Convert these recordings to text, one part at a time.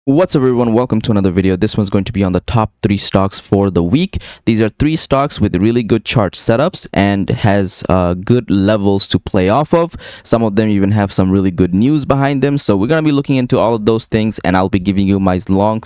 What's up everyone, welcome to another video. This one's going to be on the top 3 stocks for the week. These are 3 stocks with really good chart setups and has good levels to play off of. Some of them even have some really good news behind them. So we're going to be looking into all of those things, and I'll be giving you my long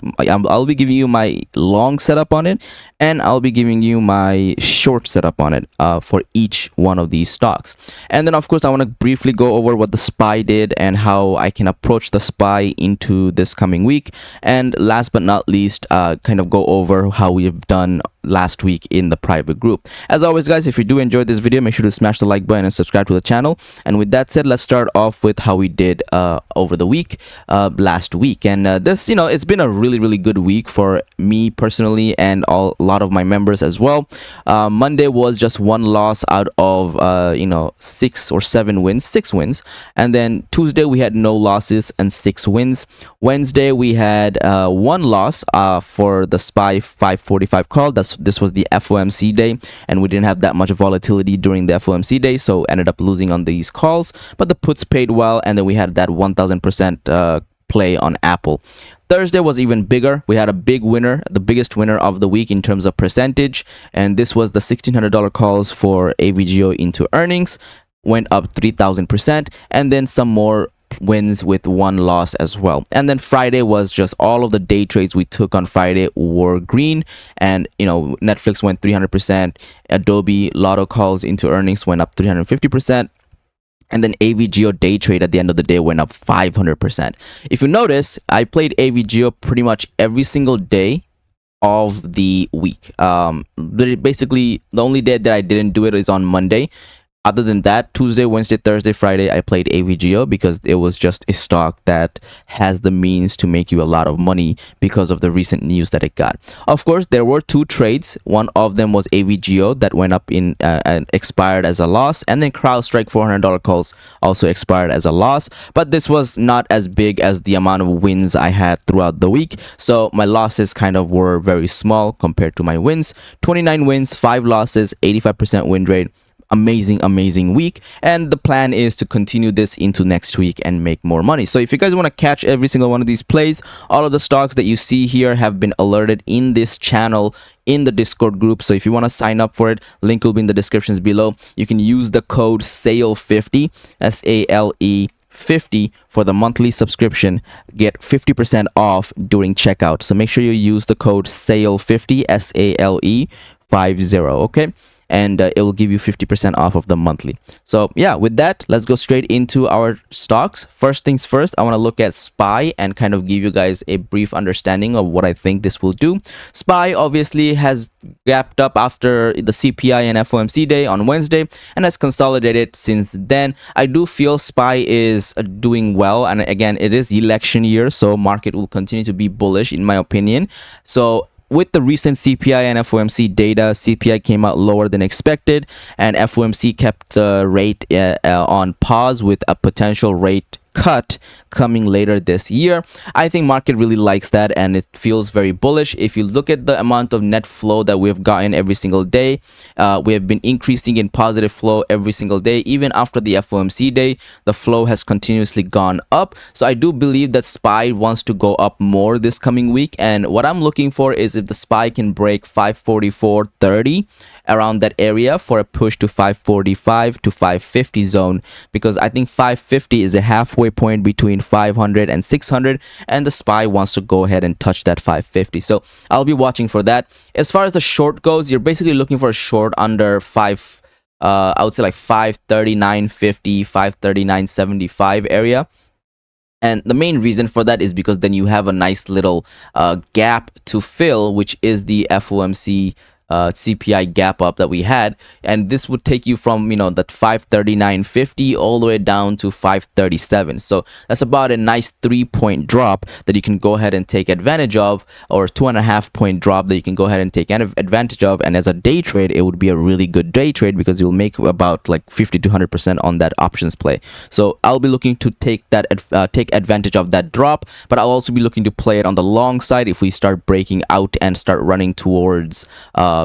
setup on it, and I'll be giving you my short setup on it for each one of these stocks. And then of course I want to briefly go over what the SPY did and how I can approach the SPY into this coming week. And last but not least, kind of go over how we have done last week in the private group. As always guys, if you do enjoy this video, make sure to smash the like button and subscribe to the channel. And with that said, let's start off with how we did over the week last week. And this, it's been a really good week for me personally and a lot of my members as well. Monday was just one loss out of 6 or 7 wins, 6 wins. And then Tuesday we had no losses and 6 wins. Wednesday we had 1 loss for the SPY 545 call. This was the FOMC day, and we didn't have that much volatility during the FOMC day, so ended up losing on these calls. But the puts paid well, and then we had that 1000% play on Apple. Thursday was even bigger. We had a big winner, the biggest winner of the week in terms of percentage, and this was the $1,600 calls for AVGO into earnings. Went up 3000%, and then some more wins with 1 loss as well. And then Friday was just all of the day trades we took on Friday were green, and Netflix went 300%, Adobe Lotto calls into earnings went up 350%, and then AVGO day trade at the end of the day went up 500%. If you notice, I played AVGO pretty much every single day of the week. Basically the only day that I didn't do it is on Monday. Other than that, Tuesday, Wednesday, Thursday, Friday, I played AVGO because it was just a stock that has the means to make you a lot of money because of the recent news that it got. Of course, there were 2 trades. One of them was AVGO that went up in and expired as a loss, and then CrowdStrike $400 calls also expired as a loss. But this was not as big as the amount of wins I had throughout the week, so my losses kind of were very small compared to my wins. 29 wins, 5 losses, 85% win rate. Amazing week, and the plan is to continue this into next week and make more money. So if you guys want to catch every single one of these plays, all of the stocks that you see here have been alerted in this channel in the Discord group. So if you want to sign up for it, link will be in the descriptions below. You can use the code SALE50 SALE50 for the monthly subscription. Get 50% off during checkout, so make sure you use the code SALE50 SALE50, okay, and it will give you 50% off of the monthly. So yeah, with that, let's go straight into our stocks. First things first, I want to look at SPY and kind of give you guys a brief understanding of what I think this will do. SPY obviously has gapped up after the CPI and FOMC day on Wednesday and has consolidated since then. I do feel SPY is doing well, and again, it is election year, so market will continue to be bullish in my opinion. So with the recent CPI and FOMC data, CPI came out lower than expected, and FOMC kept the rate on pause with a potential rate cut coming later this year. I think market really likes that, and it feels very bullish. If you look at the amount of net flow that we've gotten every single day, we have been increasing in positive flow every single day. Even after the FOMC day, the flow has continuously gone up. So I do believe that SPY wants to go up more this coming week, and what I'm looking for is if the SPY can break 544.30 around that area for a push to 545 to 550 zone, because I think 550 is a halfway point between 500 and 600, and the SPY wants to go ahead and touch that 550. So I'll be watching for that. As far as the short goes, you're basically looking for a short under 5, I would say like 539.50, 539.75 area. And the main reason for that is because then you have a nice little gap to fill, which is the FOMC CPI gap up that we had, and this would take you from that 539.50 all the way down to 537. So that's about a nice 3-point drop that you can go ahead and take advantage of, or 2.5-point drop that you can go ahead and take advantage of. And as a day trade, it would be a really good day trade because you'll make about like 50 to 100% on that options play. So I'll be looking to take advantage of that drop, but I'll also be looking to play it on the long side if we start breaking out and start running towards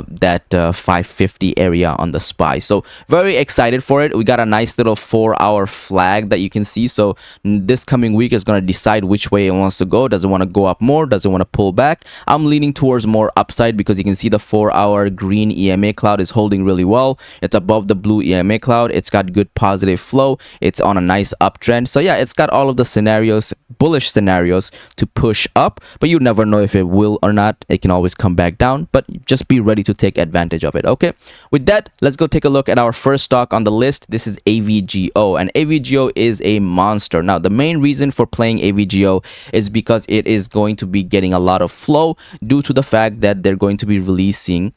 that 550 area on the SPY. So very excited for it. We got a nice little 4-hour flag that you can see. So this coming week is going to decide which way it wants to go. Does it want to go up more? Does it want to pull back? I'm leaning towards more upside because you can see the 4-hour green EMA cloud is holding really well. It's above the blue EMA cloud. It's got good positive flow. It's on a nice uptrend. So yeah, it's got all of the scenarios, bullish scenarios, to push up, but you never know if it will or not. It can always come back down, but just be ready to take advantage of it. Okay, with that, let's go take a look at our first stock on the list. This is AVGO, and AVGO is a monster. Now, the main reason for playing AVGO is because it is going to be getting a lot of flow due to the fact that they're going to be releasing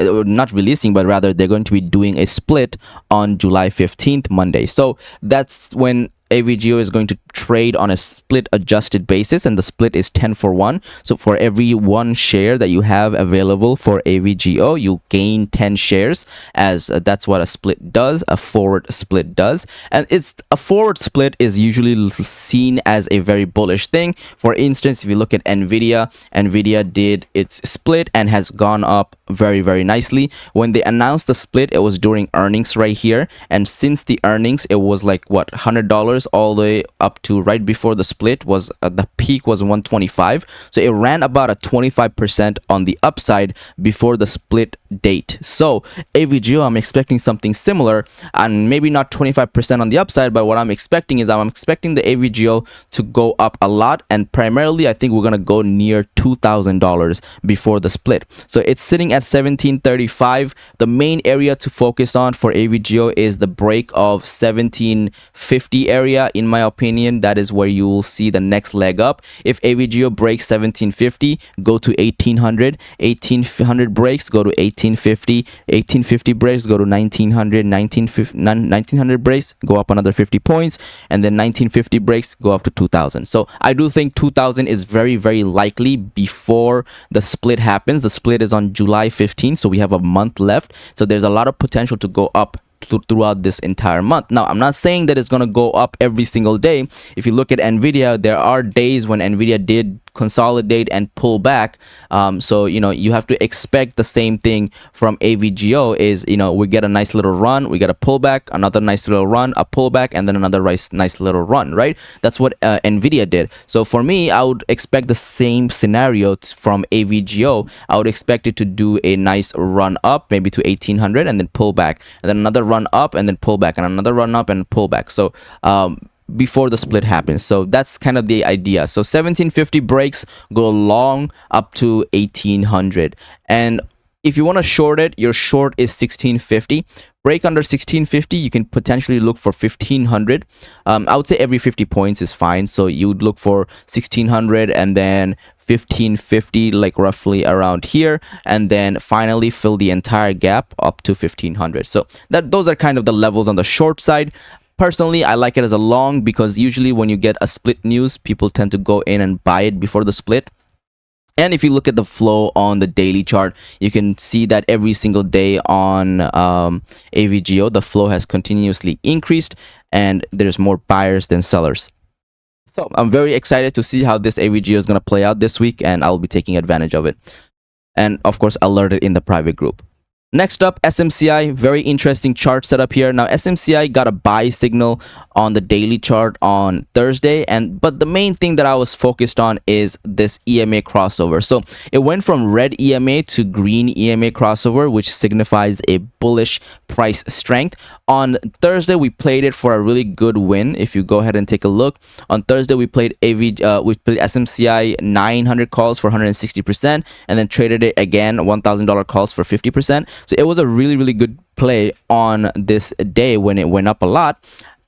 not releasing, but rather they're going to be doing a split on July 15th, Monday. So that's when AVGO is going to trade on a split adjusted basis, and the split is 10-for-1. So for every 1 share that you have available for AVGO, you gain 10 shares, as that's what a split does, a forward split does. And it's a forward split is usually seen as a very bullish thing. For instance, if you look at Nvidia did its split and has gone up very nicely. When they announced the split, it was during earnings right here, and since the earnings, it was like what, $100 all the way up to right before the split was the peak was 125. So it ran about a 25% on the upside before the split date. So AVGO, I'm expecting something similar, and maybe not 25% on the upside, but what I'm expecting is I'm expecting the AVGO to go up a lot, and primarily I think we're gonna go near $2,000 before the split. So it's sitting at 1735. The main area to focus on for AVGO is the break of 1750 area. In my opinion, that is where you will see the next leg up. If AVGO breaks 1750, go to 1800. 1800 breaks, go to 1850. 1850 breaks, go to 1900. 1900 breaks, go up another 50 points, and then 1950 breaks, go up to 2000. So I do think 2000 is very likely before the split happens. The split is on July 15th, so we have a month left. So there's a lot of potential to go up throughout this entire month. Now, I'm not saying that it's going to go up every single day. If you look at Nvidia, there are days when Nvidia did consolidate and pull back. So you have to expect the same thing from AVGO. Is we get a nice little run, we get a pullback, another nice little run, a pullback, and then another nice little run, right? That's what Nvidia did. So for me, I would expect the same scenario from AVGO. I would expect it to do a nice run up, maybe to 1800, and then pull back, and then another run up and then pull back, and another run up and pull back. So before the split happens. So that's kind of the idea. So 1750 breaks, go long up to 1800. And if you want to short it, your short is 1650. Break under 1650, you can potentially look for 1500. I would say every 50 points is fine. So you would look for 1600 and then 1550, like roughly around here, and then finally fill the entire gap up to 1500. So those are kind of the levels on the short side. Personally, I like it as a long because usually when you get a split news, people tend to go in and buy it before the split. And if you look at the flow on the daily chart, you can see that every single day on AVGO, the flow has continuously increased and there's more buyers than sellers. So I'm very excited to see how this AVGO is going to play out this week, and I'll be taking advantage of it. And of course, alert it in the private group. Next up, SMCI, very interesting chart setup here. Now, SMCI got a buy signal on the daily chart on Thursday, but the main thing that I was focused on is this EMA crossover. So it went from red EMA to green EMA crossover, which signifies a bullish price strength. On Thursday, we played it for a really good win. If you go ahead and take a look, on Thursday we played SMCI 900 calls for 160%, and then traded it again $1,000 calls for 50%. So it was a really good play on this day when it went up a lot.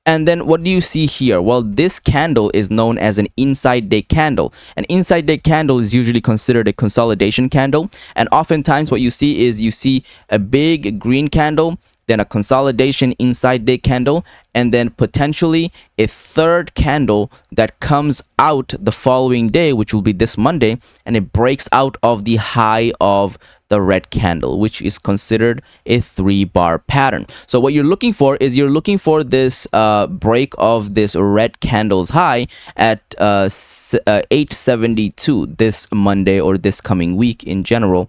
And then what do you see here? Well, this candle is known as an inside day candle. An inside day candle is usually considered a consolidation candle. And oftentimes what you see a big green candle, then a consolidation inside day candle, and then potentially a third candle that comes out the following day, which will be this Monday, and it breaks out of the high of the red candle, which is considered a 3-bar pattern. So what you're looking for is this break of this red candle's high at 872 this Monday or this coming week in general.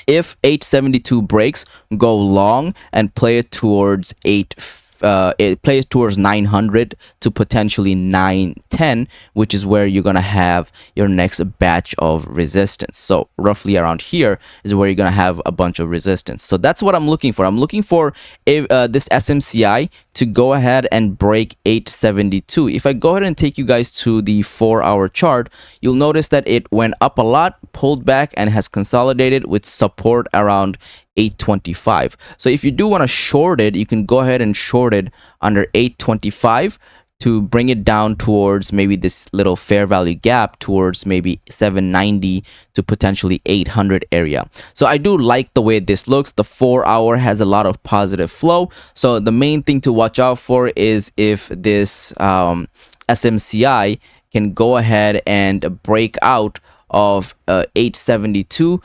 If 872 breaks, go long and play it towards it plays towards 900 to potentially 910, which is where you're gonna have your next batch of resistance. So roughly around here is where you're gonna have a bunch of resistance. So that's what I'm looking for. I'm looking for this SMCI to go ahead and break 872. If I go ahead and take you guys to the 4-hour chart, you'll notice that it went up a lot, pulled back, and has consolidated with support around 825. So if you do want to short it, you can go ahead and short it under 825 to bring it down towards maybe this little fair value gap towards maybe 790 to potentially 800 area. So I do like the way this looks. The 4-hour has a lot of positive flow. So the main thing to watch out for is if this SMCI can go ahead and break out of 872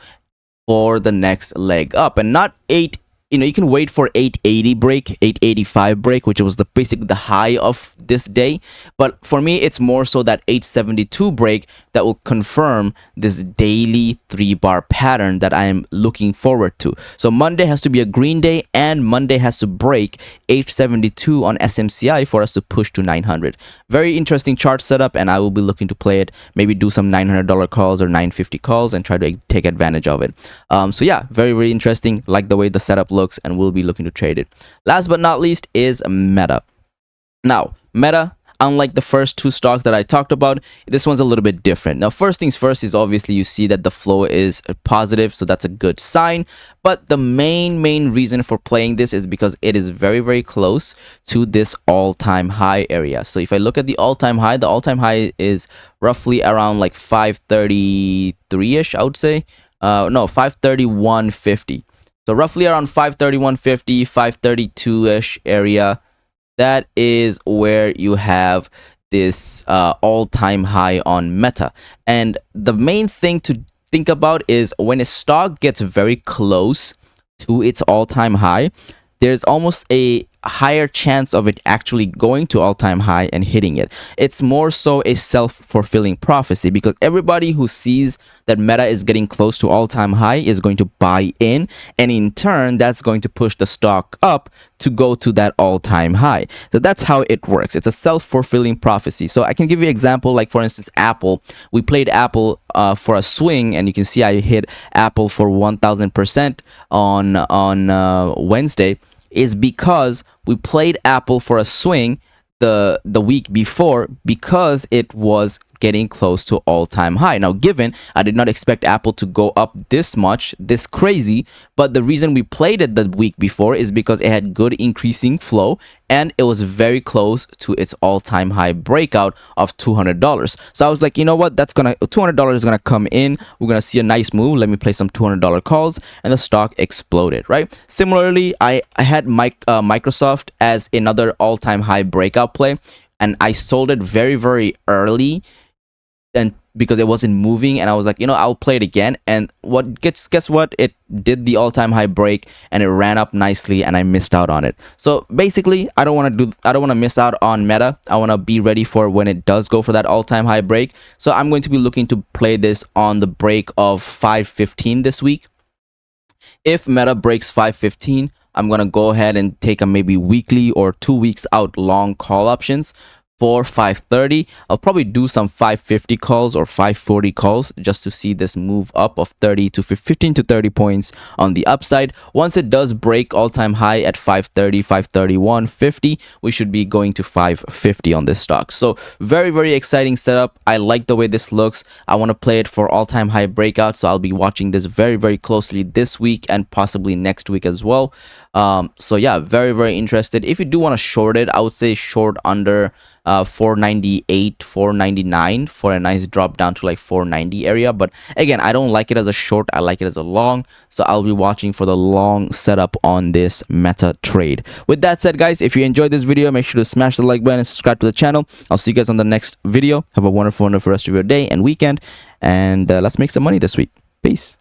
for the next leg up, and not 8, you can wait for 880 break, 885 break, which was basically the high of this day. But for me, it's more so that 872 break that will confirm this daily 3-bar pattern that I am looking forward to. So Monday has to be a green day, and Monday has to break 872 on SMCI for us to push to 900. Very interesting chart setup, and I will be looking to play it, maybe do some $900 calls or 950 calls and try to take advantage of it. So yeah, very, very interesting. Like the way the setup looks, and we'll be looking to trade it. Last but not least is Meta. Now, Meta, unlike the first two stocks that I talked about, this one's a little bit different. Now, first things first is obviously you see that the flow is positive, so that's a good sign. But the main reason for playing this is because it is very, very close to this all-time high area. So if I look at the all-time high, the all-time high is roughly around like 533-ish, I would say. No, 531.50. So roughly around 531.50, 532-ish area. That is where you have this all-time high on Meta. And the main thing to think about is when a stock gets very close to its all-time high, there's almost a higher chance of it actually going to all-time high and hitting it. It's more so a self-fulfilling prophecy, because everybody who sees that Meta is getting close to all-time high is going to buy in, and in turn that's going to push the stock up to go to that all-time high. So that's how it works. It's a self-fulfilling prophecy. So I can give you an example, like for instance Apple. We played Apple for a swing, and you can see I hit Apple for 1000% on Wednesday, is because we played Apple for a swing the week before, because it was getting close to all-time high. Now, given I did not expect Apple to go up this much, this crazy, but the reason we played it the week before is because it had good increasing flow, and it was very close to its all-time high breakout of $200. So I was like, you know what, that's gonna $200 is gonna come in. We're gonna see a nice move. Let me play some $200 calls, and the stock exploded. Right. Similarly, I had Microsoft as another all-time high breakout play, and I sold it very, very early, and because it wasn't moving, and I was like, I'll play it again. And guess what, it did the all-time high break, and it ran up nicely, and I missed out on it. So basically, I don't want to miss out on Meta. I want to be ready for when it does go for that all-time high break. So I'm going to be looking to play this on the break of 515 this week. If Meta breaks 515, I'm going to go ahead and take a maybe weekly or 2 weeks out long call options for 530. I'll probably do some 550 calls or 540 calls just to see this move up of 30 to 15 to 30 points on the upside. Once it does break all-time high at 530, 531.50, we should be going to 550 on this stock. So very, very exciting setup. I like the way this looks. I want to play it for all-time high breakout, so I'll be watching this very, very closely this week and possibly next week as well. So yeah, very, very interested. If you do want to short it, I would say short under 498, 499 for a nice drop down to like 490 area. But again, I don't like it as a short, I like it as a long. So I'll be watching for the long setup on this Meta trade. With that said, guys, if you enjoyed this video, make sure to smash the like button and subscribe to the channel. I'll see you guys on the next video. Have a wonderful rest of your day and weekend, and let's make some money this week. Peace.